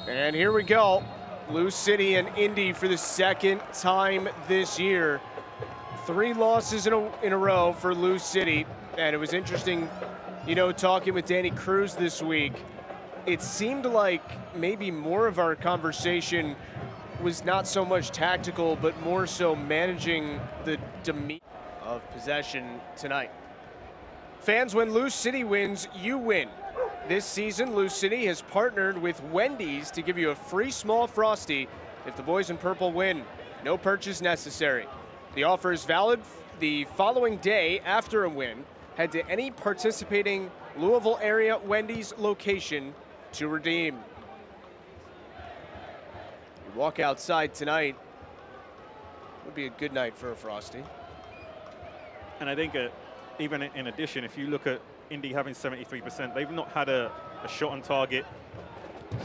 And here we go. LouCity and Indy for the second time this year. 3 losses in a row for LouCity. And it was interesting, you know, talking with Danny Cruz this week. It seemed like maybe more of our conversation was not so much tactical, but more so managing the demeanor of possession tonight. Fans, when LouCity wins, you win. This season, LouCity has partnered with Wendy's to give you a free small Frosty if the boys in purple win. No purchase necessary. The offer is valid the following day after a win. Head to any participating Louisville area Wendy's location to redeem. You walk outside tonight, would be a good night for a Frosty. And I think even in addition, if you look at Indy having 73%, they've not had a shot on target.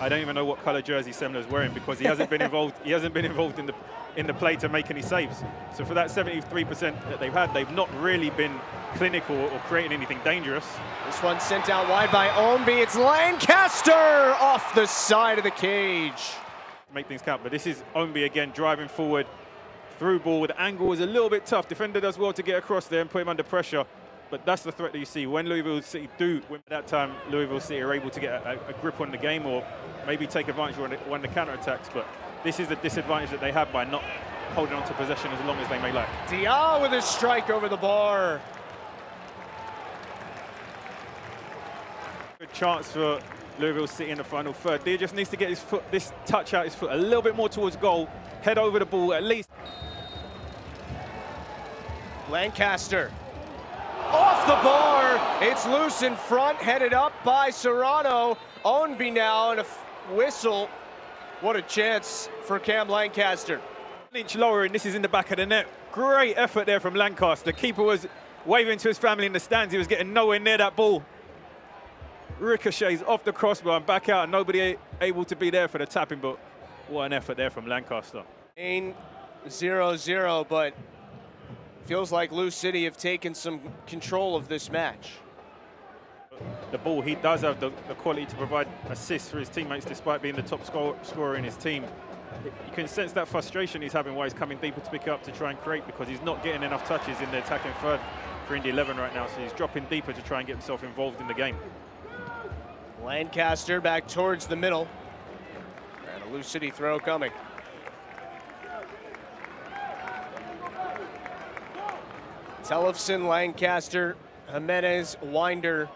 I don't even know what color jersey Semler's wearing because he hasn't been involved. He hasn't been involved in the play to make any saves. So for that 73% that they've had, they've not really been clinical or creating anything dangerous. This one sent out wide by Omby. It's Lancaster off the side of the cage. Make things count, but this is Omby again driving forward, through ball. The angle is a little bit tough. Defender does well to get across there and put him under pressure. But that's the threat that you see when Louisville City do win. At that time, Louisville City are able to get a grip on the game or maybe take advantage when the counter-attacks. But this is the disadvantage that they have by not holding on to possession as long as they may like. Dia with a strike over the bar. Good chance for Louisville City in the final third. Dia just needs to get his foot, this touch out his foot a little bit more towards goal, head over the ball at least. Lancaster. Off the bar, it's loose in front, headed up by Serrano. Ownby now, and a whistle. What a chance for Cam Lancaster. An inch lower, and this is in the back of the net. Great effort there from Lancaster. The keeper was waving to his family in the stands. He was getting nowhere near that ball. Ricochets off the crossbar and back out, and nobody able to be there for the tapping, but what an effort there from Lancaster. 0-0, but feels like LouCity have taken some control of this match. The ball, he does have the quality to provide assists for his teammates despite being the top scorer in his team. You can sense that frustration he's having while he's coming deeper to pick it up to try and create because he's not getting enough touches in the attacking third for Indy 11 right now, so he's dropping deeper to try and get himself involved in the game. Lancaster back towards the middle. And a LouCity throw coming. Tellefson, Lancaster, Jimenez, Winder,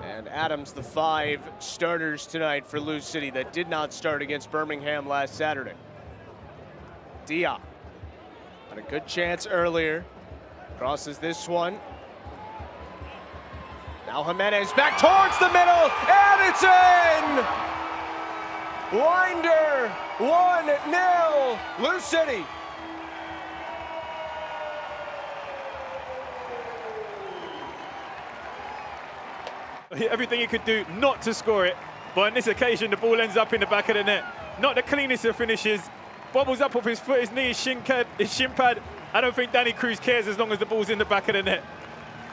and Adams, the 5 starters tonight for LouCity that did not start against Birmingham last Saturday. Dia had a good chance earlier, crosses this one. Now Jimenez back towards the middle, and it's in! Winder, 1-0, LouCity. Everything he could do not to score it, but on this occasion the ball ends up in the back of the net. Not the cleanest of finishes. Bobbles up off his foot, his knee, his shin pad. I don't think Danny Cruz cares as long as the ball's in the back of the net.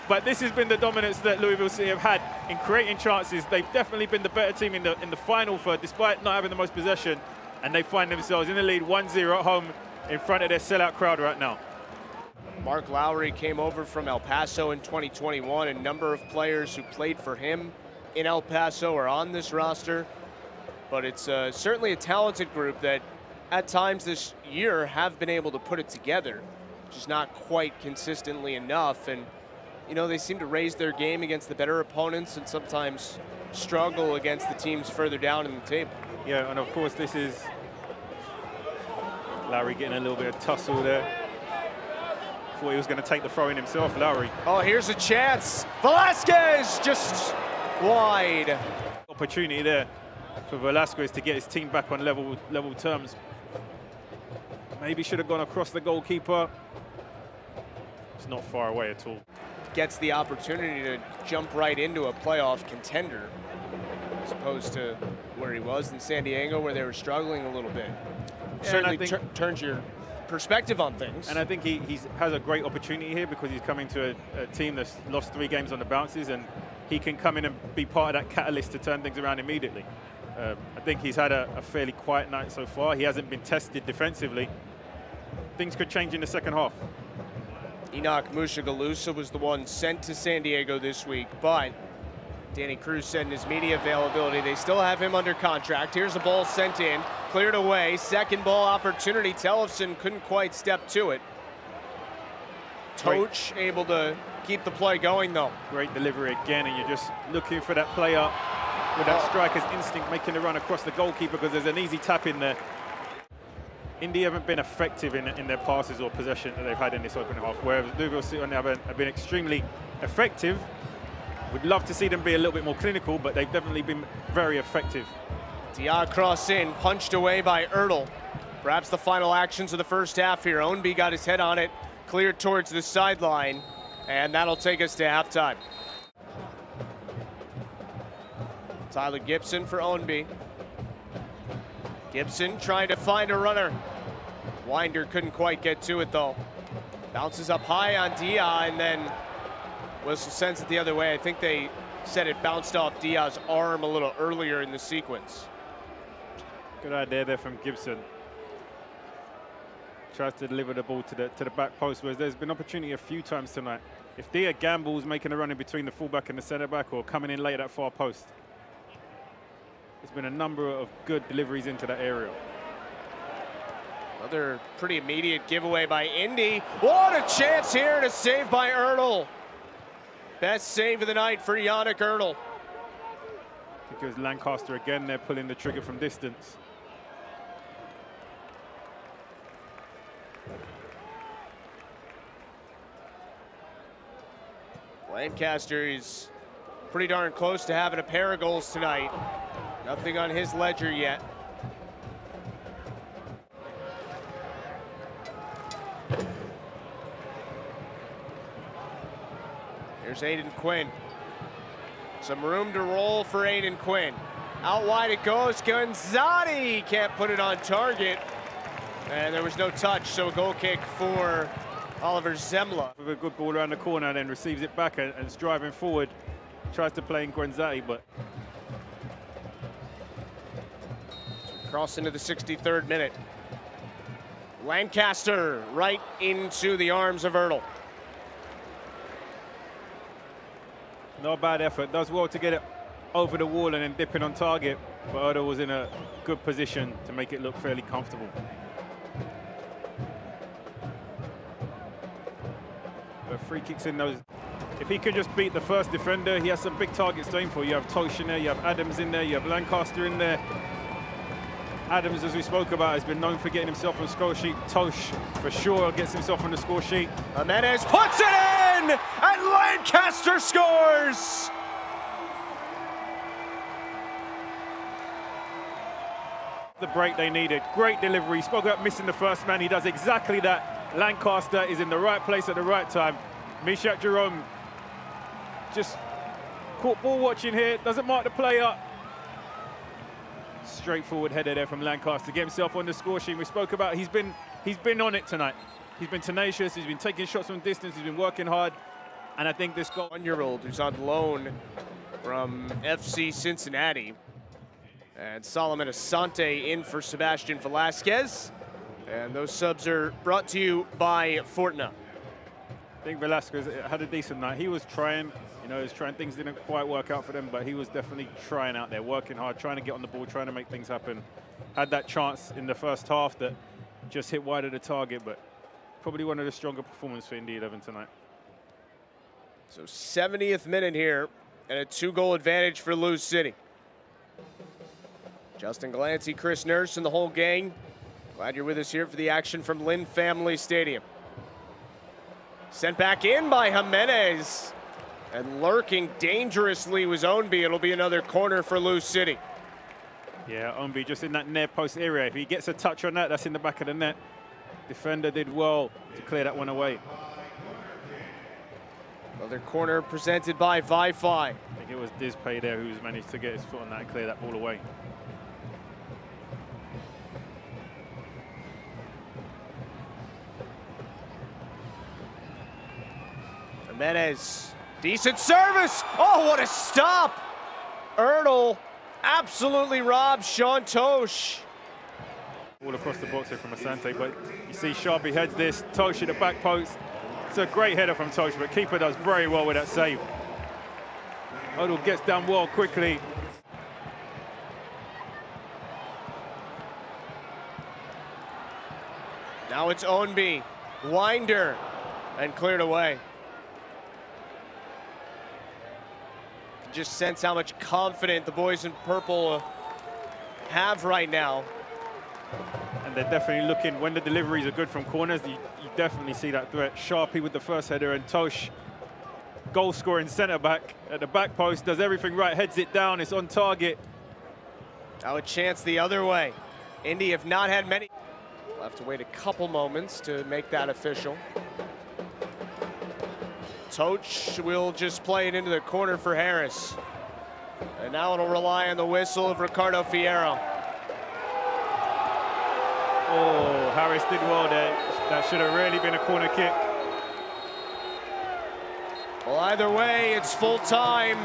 But this has been the dominance that Louisville City have had in creating chances. They've definitely been the better team in the final third, despite not having the most possession. And they find themselves in the lead 1-0 at home in front of their sellout crowd right now. Mark Lowry came over from El Paso in 2021. A number of players who played for him in El Paso are on this roster. But it's certainly a talented group that at times this year have been able to put it together, just not quite consistently enough. And you know, they seem to raise their game against the better opponents and sometimes struggle against the teams further down in the table. Yeah, and of course this is Lowry getting a little bit of tussle there. Thought he was going to take the throw in himself, Lowry. Oh, here's a chance. Velasquez just wide. Opportunity there for Velasquez to get his team back on level terms. Maybe should have gone across the goalkeeper. It's not far away at all. Gets the opportunity to jump right into a playoff contender as opposed to where he was in San Diego where they were struggling a little bit. Yeah, certainly turns your perspective on things. And I think he has a great opportunity here because he's coming to a team that's lost 3 games on the bounces, and he can come in and be part of that catalyst to turn things around immediately. I think he's had a fairly quiet night so far. He hasn't been tested defensively. Things could change in the second half. Enoch Mushagalusa was the one sent to San Diego this week, but Danny Cruz said in his media availability they still have him under contract. Here's a ball sent in, cleared away, second ball opportunity. Tellefson couldn't quite step to it. Toch able to keep the play going though. Great delivery again, and you're just looking for that player with that striker's instinct making the run across the goalkeeper because there's an easy tap in there. Indy haven't been effective in their passes or possession that they've had in this opening half, whereas Louisville City on the other hand have been extremely effective. We'd love to see them be a little bit more clinical, but they've definitely been very effective. Diaz cross in, punched away by Ertl. Perhaps the final actions of the first half here. Ownby got his head on it, cleared towards the sideline, and that'll take us to halftime. Tyler Gibson for Ownby. Gibson trying to find a runner. Winder couldn't quite get to it though. Bounces up high on Diaz, and then whistle sends it the other way. I think they said it bounced off Diaz's arm a little earlier in the sequence. Good idea there from Gibson. Tries to deliver the ball to the back post, whereas there's been opportunity a few times tonight. If Diaz gambles making a run in between the fullback and the centre back, or coming in late at that far post, there's been a number of good deliveries into that area. Another pretty immediate giveaway by Indy. What a chance here to save by Ertl. Best save of the night for Yannick Ertl. I think it was Lancaster again. They're pulling the trigger from distance. Lancaster is pretty darn close to having a pair of goals tonight. Nothing on his ledger yet. Here's Aiden Quinn. Some room to roll for Aiden Quinn. Out wide it goes. Gonzatti can't put it on target. And there was no touch, so a goal kick for Oliver Zemla. With a good ball around the corner, then receives it back and is driving forward. Tries to play in Gonzatti, but cross into the 63rd minute. Lancaster right into the arms of Ertl. not a bad effort. Does well to get it over the wall and then dipping on target, but Ertl was in a good position to make it look fairly comfortable. But free kicks in those. If he could just beat the first defender, he has some big targets to aim for. You have Toch in there, you have Adams in there, you have Lancaster in there. Adams, as we spoke about, has been known for getting himself on the score sheet. Toch, for sure, gets himself on the score sheet. Jimenez puts it in, and Lancaster scores! The break they needed. Great delivery. Spoke about missing the first man. He does exactly that. Lancaster is in the right place at the right time. Mishak Jerome just caught ball watching here. Doesn't mark the player. Straightforward header there from Lancaster. Get himself on the score sheet. We spoke about he's been on it tonight. He's been tenacious. He's been taking shots from distance. He's been working hard. And I think this goal. 1-year-old who's on loan from FC Cincinnati. And Solomon Asante in for Sebastian Velasquez. And those subs are brought to you by Fortuna. I think Velasquez had a decent night. He was trying, you know, things didn't quite work out for them, but he was definitely trying out there, working hard, trying to get on the ball, trying to make things happen. Had that chance in the first half that just hit wide of the target, but probably one of the stronger performances for Indy 11 tonight. So 70th minute here, and a 2-goal advantage for LouCity. Justin Glancy, Chris Nurse, and the whole gang. Glad you're with us here for the action from Lynn Family Stadium. Sent back in by Jimenez. And lurking dangerously was Ownby. It'll be another corner for LouCity. Yeah, Ownby just in that near post area. If he gets a touch on that, that's in the back of the net. Defender did well to clear that one away. Another corner presented by Wi-Fi. I think it was Dizpay there who's managed to get his foot on that and clear that ball away. Jimenez, decent service. Oh, what a stop. Ertl absolutely robs Sean Tosh. All across the box here from Asante, but you see Sharpie heads this, Tosh at the back post. It's a great header from Tosh, but keeper does very well with that save. Odell gets down well quickly. Now it's Ownby, Winder, and cleared away. You can just sense how much confidence the boys in purple have right now. And they're definitely looking, when the deliveries are good from corners, you definitely see that threat. Sharpie with the first header, and Tosh, goal scoring centre back at the back post, does everything right, heads it down, it's on target. Now a chance the other way. Indy have not had many. We'll have to wait a couple moments to make that official. Tosh will just play it into the corner for Harris. And now it'll rely on the whistle of Ricardo Fierro. Oh, Harris did well there. That should have really been a corner kick. Well, either way, it's full time.